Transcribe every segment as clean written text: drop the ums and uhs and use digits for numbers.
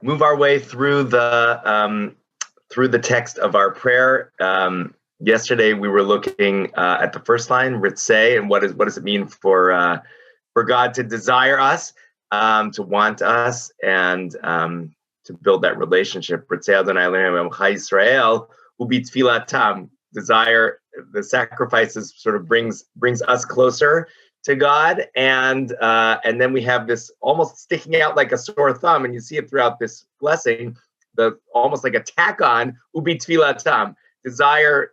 move our way through the text of our prayer. Yesterday we were looking at the first line, Ritzeh, and what does it mean for God to desire us, to want us, and to build that relationship. Ritzeh Adonai Eloheinu Amcha Yisrael ubi tfilatam. Desire, the sacrifices sort of brings us closer to God, and then we have this almost sticking out like a sore thumb, and you see it throughout this blessing, the almost like a tack on ubi tfilatam. Desire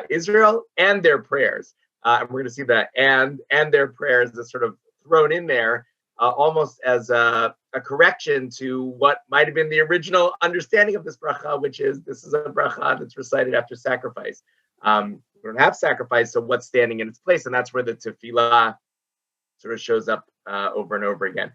Israel and their prayers, and we're going to see that and their prayers is sort of thrown in there, almost as a correction to what might have been the original understanding of this bracha, which is this is a bracha that's recited after sacrifice. We don't have sacrifice, so what's standing in its place? And that's where the tefillah sort of shows up over and over again.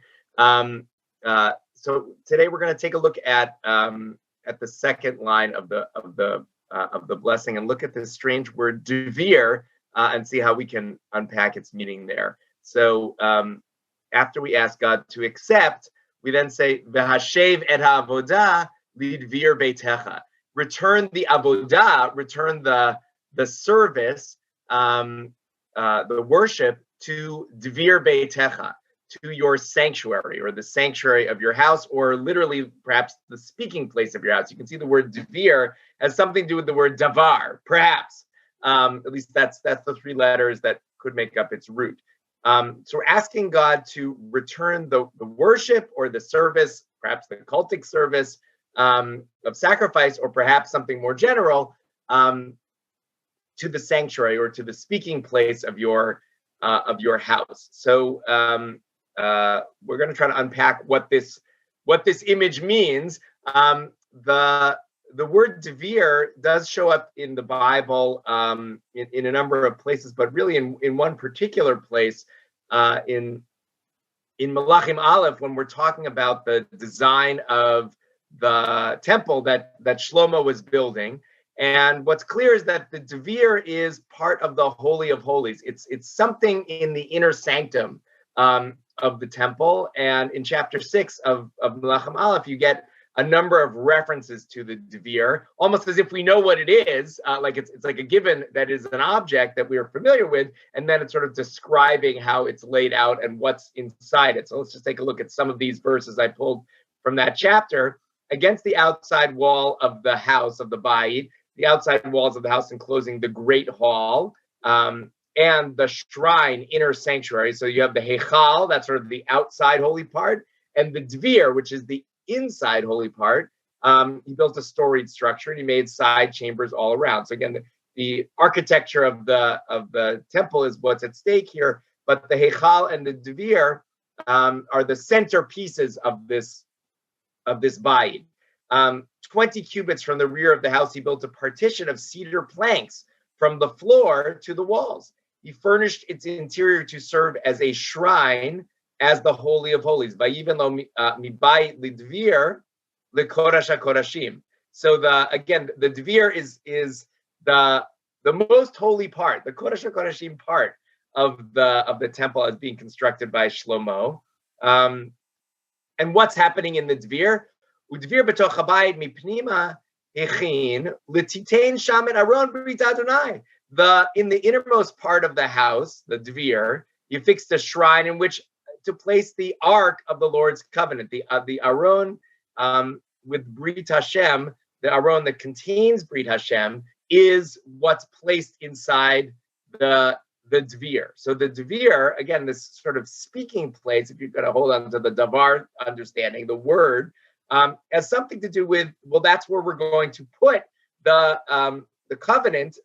So today we're going to take a look at the second line of the blessing and look at this strange word Dvir and see how we can unpack its meaning there. So after we ask God to accept, we then say V'hashev et ha'avodah lidvir beitecha. Return the avodah, return the service, the worship to Dvir beitecha, to your sanctuary, or the sanctuary of your house, or literally perhaps the speaking place of your house. You can see the word Dvir has something to do with the word davar, perhaps. At least that's the three letters that could make up its root. So we're asking God to return the worship or the service, perhaps the cultic service of sacrifice, or perhaps something more general, to the sanctuary or to the speaking place of your house. So we're going to try to unpack what this image means. The word Dvir does show up in the Bible in a number of places, but really in one particular place, in Malachim Aleph, when we're talking about the design of the temple that Shlomo was building. And what's clear is that the Dvir is part of the Holy of Holies. It's something in the inner sanctum of the temple. And in chapter 6 of Malachim Aleph, you get a number of references to the Dvir, almost as if we know what it is, like it's like a given that is an object that we are familiar with, and then it's sort of describing how it's laid out and what's inside it. So let's just take a look at some of these verses I pulled from that chapter. Against the outside wall of the house of the Bayit, the outside walls of the house enclosing the great hall, and the shrine, inner sanctuary. So you have the Heichal, that's sort of the outside holy part, and the Dvir, which is the inside holy part. He built a storied structure, and he made side chambers all around. So again, the architecture of the temple is what's at stake here, but the Heichal and the Dvir are the centerpieces of this Bayit. 20 cubits from the rear of the house, he built a partition of cedar planks from the floor to the walls. He furnished its interior to serve as a shrine, as the Holy of Holies. Vayiven lo mibayit lidvir lekodesh hakodashim. So the Dvir is the most holy part, the Kodesh HaKodashim part of the temple as being constructed by Shlomo. And what's happening in the Dvir? Udvir b'toch habayit mipnima echin l'titain sham et aron b'rit Adonai. In the innermost part of the house, the Dvir, you fixed a shrine in which to place the Ark of the Lord's covenant, the Aron with Brit Hashem, the Aron that contains Brit Hashem, is what's placed inside the Dvir. So the Dvir, again, this sort of speaking place, if you've got to hold on to the Davar understanding, the word, has something to do with, well, that's where we're going to put the covenant,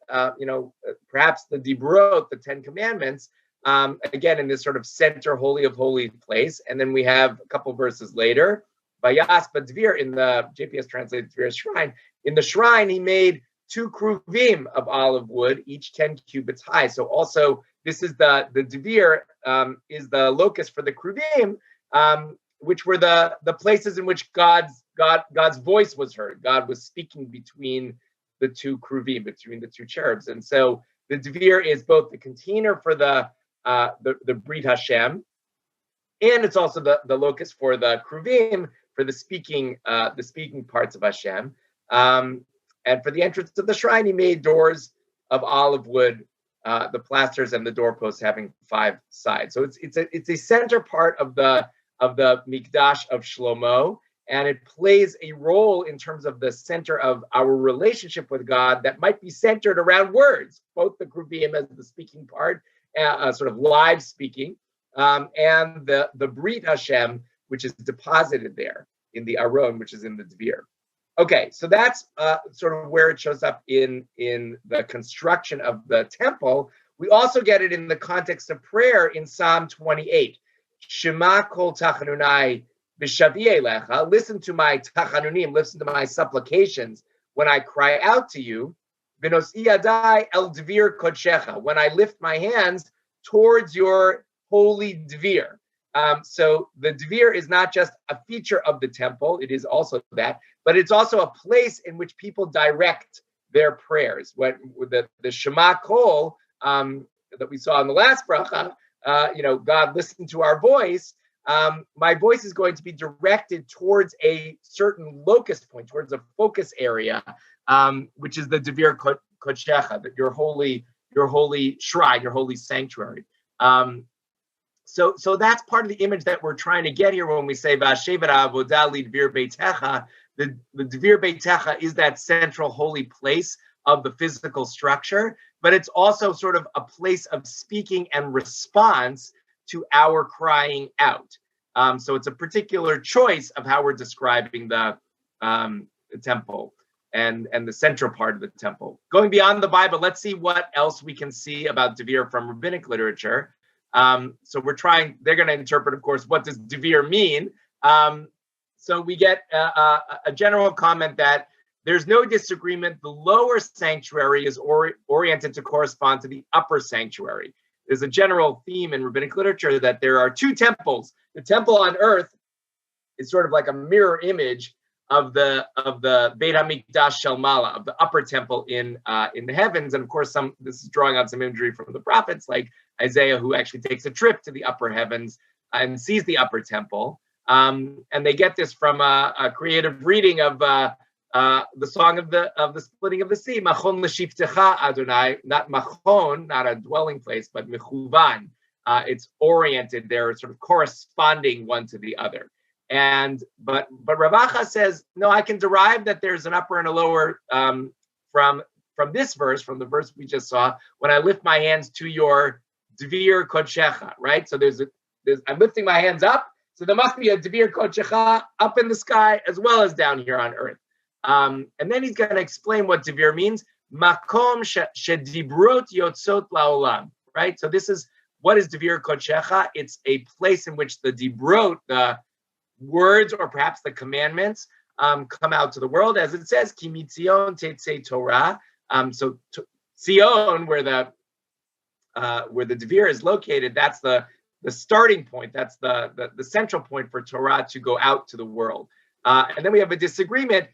perhaps the Dibrot, the Ten Commandments, again, in this sort of center holy of holy place. And then we have a couple verses later, Vayas Dvir, in the JPS translated Dvir shrine. In the shrine, he made 2 kruvim of olive wood, each 10 cubits high. So also, this is the Dvir is the locus for the kruvim, which were the places in which God's voice was heard. God was speaking between the 2 kruvim, between the 2 cherubs. And so the Dvir is both the container for the Brit Hashem, and it's also the locus for the kruvim, the speaking parts of Hashem. And for the entrance of the shrine, he made doors of olive wood, the plasters and the doorposts having 5 sides. So it's a center part of the Mikdash of Shlomo, and it plays a role in terms of the center of our relationship with God that might be centered around words, both the Kruvim as the speaking part, sort of live speaking, and the Brit Hashem, which is deposited there in the Aron, which is in the Dvir. Okay, so that's sort of where it shows up in the construction of the temple. We also get it in the context of prayer in Psalm 28. Shema kol tachanunai b'shavi elecha. Listen to my tachanunim, listen to my supplications when I cry out to you. V'nosi yadai el dvir kodshecha. When I lift my hands towards your holy dvir. So the Dvir is not just a feature of the temple, it is also that, but it's also a place in which people direct their prayers. When the Shema Kol that we saw in the last bracha, God listened to our voice. My voice is going to be directed towards a certain locus point, towards a focus area, which is the Dvir Kodshecha, that your holy shrine, your holy sanctuary. So that's part of the image that we're trying to get here when we say V'ashevet Avodah Dvir Beitecha. The Dvir Beitecha is that central holy place of the physical structure, but it's also sort of a place of speaking and response to our crying out. So it's a particular choice of how we're describing the temple and the central part of the temple. Going beyond the Bible, let's see what else we can see about Dvir from rabbinic literature. So they're going to interpret, of course, what does Dvir mean? So we get a general comment that there's no disagreement. The lower sanctuary is oriented to correspond to the upper sanctuary. There's a general theme in rabbinic literature that there are 2 temples. The temple on earth is sort of like a mirror image of the Beit HaMikdash Shel Mala, of the upper temple in the heavens. And of course, this is drawing on some imagery from the prophets, like Isaiah, who actually takes a trip to the upper heavens and sees the upper temple. And they get this from a creative reading of the song of the splitting of the sea. Machon l'shivtecha Adonai, not machon, not a dwelling place, but mechuvan. It's oriented. They're sort of corresponding one to the other. But Ravacha says, no, I can derive that there's an upper and a lower from this verse, from the verse we just saw, when I lift my hands to your Dvir Kodshecha, right? So I'm lifting my hands up, so there must be a Dvir Kodshecha up in the sky as well as down here on earth. And then he's going to explain what Dvir means. Makom shedibrot yotzot laolam, right? So what is Dvir Kodshecha? It's a place in which the dibrot, the words or perhaps the commandments, come out to the world, as it says, Ki mitzion tetzei Torah. So Zion, where the Dvir is located, that's the starting point. That's the central point for Torah to go out to the world. And then we have a disagreement.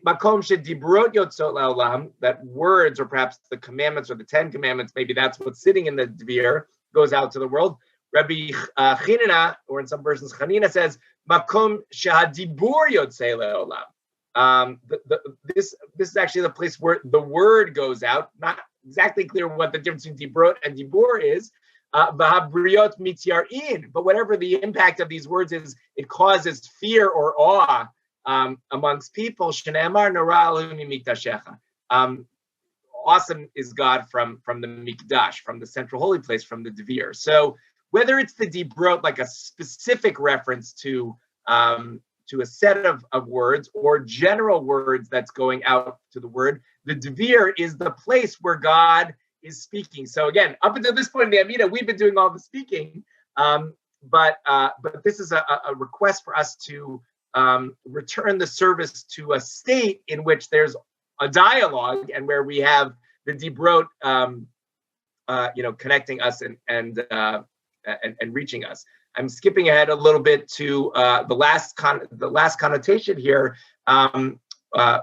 Makom shedibrot yotzot laolam, that words or perhaps the commandments or the 10 commandments, maybe that's what's sitting in the Dvir, goes out to the world. Rabbi Chinina, or in some versions Chanina, says Makom shehadibur yotzei leolam. This is actually the place where the word goes out. Not exactly clear what the difference between dibrot and dibur is. V'habriot mityarin. But whatever the impact of these words is, it causes fear or awe amongst people. Shneimar nora Elohim mikdashecha. Awesome is God from the Mikdash, from the central holy place, from the Dvir. So whether it's the dibrot, like a specific reference to a set of words, or general words that's going out to the word, the Dvir is the place where God is speaking. So again, up until this point in the Amidah, we've been doing all the speaking, but this is a request for us to return the service to a state in which there's a dialogue and where we have the dibrot, connecting us and reaching us. I'm skipping ahead a little bit to the last connotation here,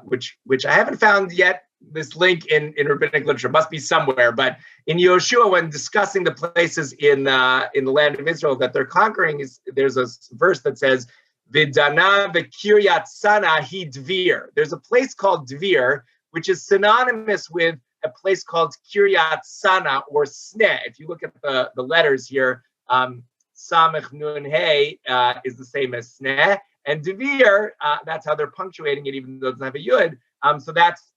which I haven't found yet. This link in rabbinic literature must be somewhere, but in Yoshua, when discussing the places in the land of Israel that they're conquering, there's a verse that says, Vidana v'kiryat sana hi Dvir. There's a place called Dvir, which is synonymous with a place called Kiryat Sana or Sneh. If you look at the letters here, Samech Nun Hey is the same as Sneh, and Dvir, that's how they're punctuating it, even though it doesn't have a Yud. So that's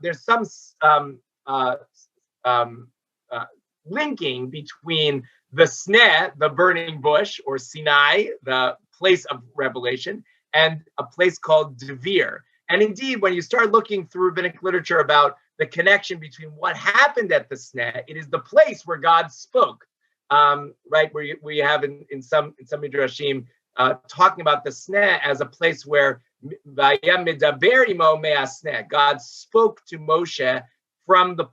there's some linking between the Sneh, the burning bush, or Sinai, the place of revelation, and a place called Dvir. And indeed, when you start looking through rabbinic literature about the connection between what happened at the Sneh, it is the place where God spoke, right? Where we have in some midrashim talking about the Sneh as a place where God spoke to Moshe from the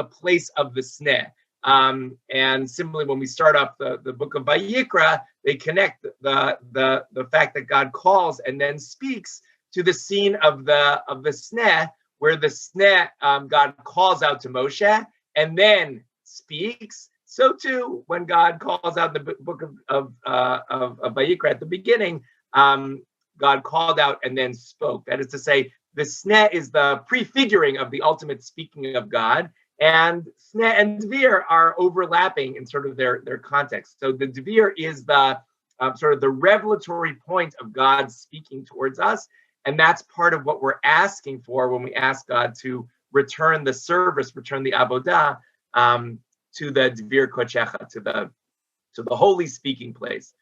place of the Sneh. And similarly, when we start off the book of Vayikra, they connect the fact that God calls and then speaks to the scene of the Sneh, where the Sneh, God calls out to Moshe and then speaks. So too, when God calls out the book of Vayikra at the beginning, God called out and then spoke. That is to say, the Sneh is the prefiguring of the ultimate speaking of God, and Sneh and Dvir are overlapping in sort of their context. So the Dvir is the sort of the revelatory point of God speaking towards us, and that's part of what we're asking for when we ask God to return the service, return the Avodah to the Dvir Kochecha, to the holy speaking place.